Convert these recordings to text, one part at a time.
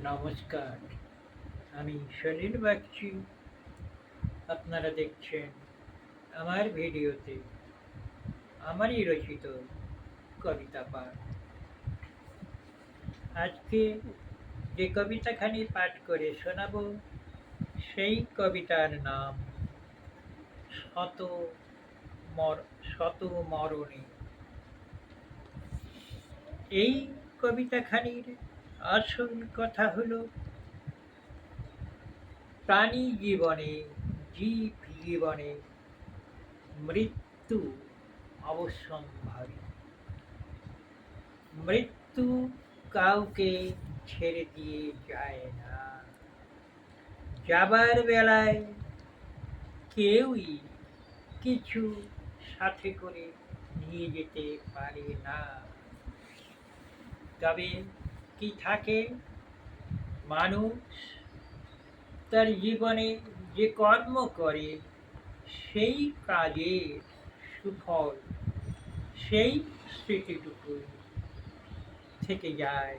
নমস্কার, আমি সলিল বাগচি। আপনারা দেখছেন আমার ভিডিওতে আমারই রচিত কবিতা পাঠ। আজকে যে কবিতাখানি পাঠ করে শোনাবো সেই কবিতার নাম শত শত মরণে। এই কবিতাখানির আসল কথা হলো প্রাণী জীবনে, জীব জীবনে মৃত্যু অবশ্যম্ভাবী। মৃত্যু কাউকে ছেড়ে দিয়ে যায় না। যাবার বেলায় কেউই কিছু সাথে করে নিয়ে যেতে পারে না। তবে কি থাকে, মানুষ তার জীবনে যে কর্ম করে সেই কাজের সুফল, সেই স্মৃতিটুকু থেকে যায়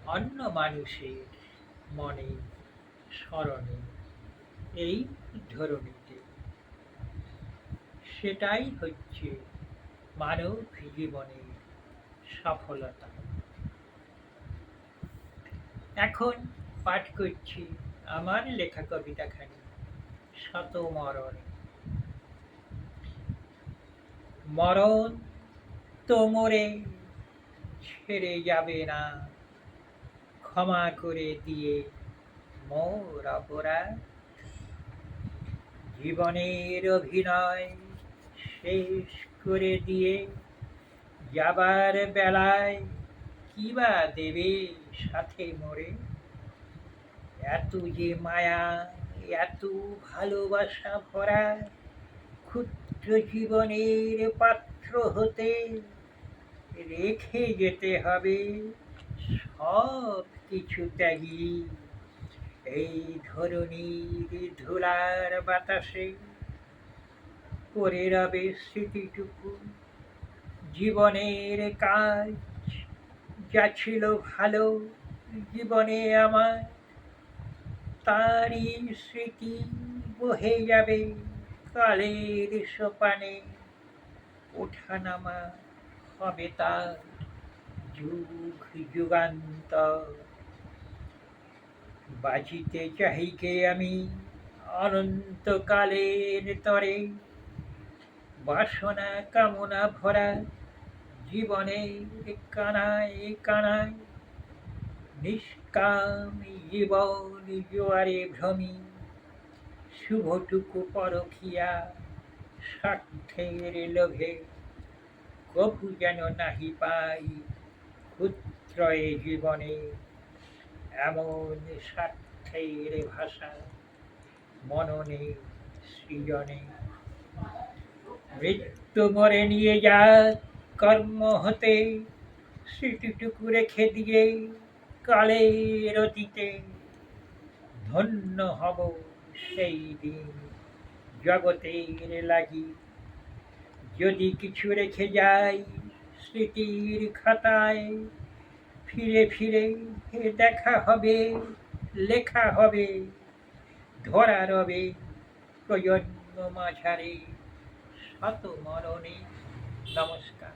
অন্য মানুষের মনে, স্মরণে, এই ধরনীতে। সেটাই হচ্ছে মানব জীবনের সফলতা। এখন পাঠ করছি আমার লেখা কবিতাখানি শত মরণে। মরণ তো মরে ছেড়ে যাবে না, ক্ষমা করে দিয়ে মোর অপরাধ। জীবনের অভিনয় শেষ করে দিয়ে যাবার বেলায় কিবা দেবে সাথে মোরে। এত যে মায়া, এত ভালোবাসা ভরা ক্ষুদ্র জীবনের পাত্র হতে রেখে যেতে হবে সব কিছু ত্যাগী। এই ধরনীর ধুলার বাতাসে পড়ে রবে স্মৃতিটুকু। জীবনের কাজ যা ছিল ভালো জীবনে আমার, তারই স্মৃতি বহে যাবে কালের সোপানে। ওঠানামা হবে তার যুগ যুগান্তর। বাঁচিতে চাহিকে আমি অনন্তকালের তরে। বাসনা কামনা ভরা জীবনের কানায় কানায়। নিষ্কাম জীবন জোয়ারে ভ্রমি, শুভটুকু পরখিয়া স্বার্থের লোভে। কভু যেন নাহি পাই ক্ষুদ্র এ জীবনে এমন স্বার্থের ভাষা মননে সৃজনে। মৃত্যু মরে নিয়ে যাক কর্ম হতে, স্মৃতিটুকু রেখে দিয়ে কালের অতীতে। ধন্য হব সেই দিন জগতের লাগি, যদি কিছু রেখে যাই স্মৃতির খাতায়। ফিরে ফিরে দেখা হবে, লেখা হবে, ধরা রবে প্রজন্ম মাঝারে শত মরণে। নমস্কার।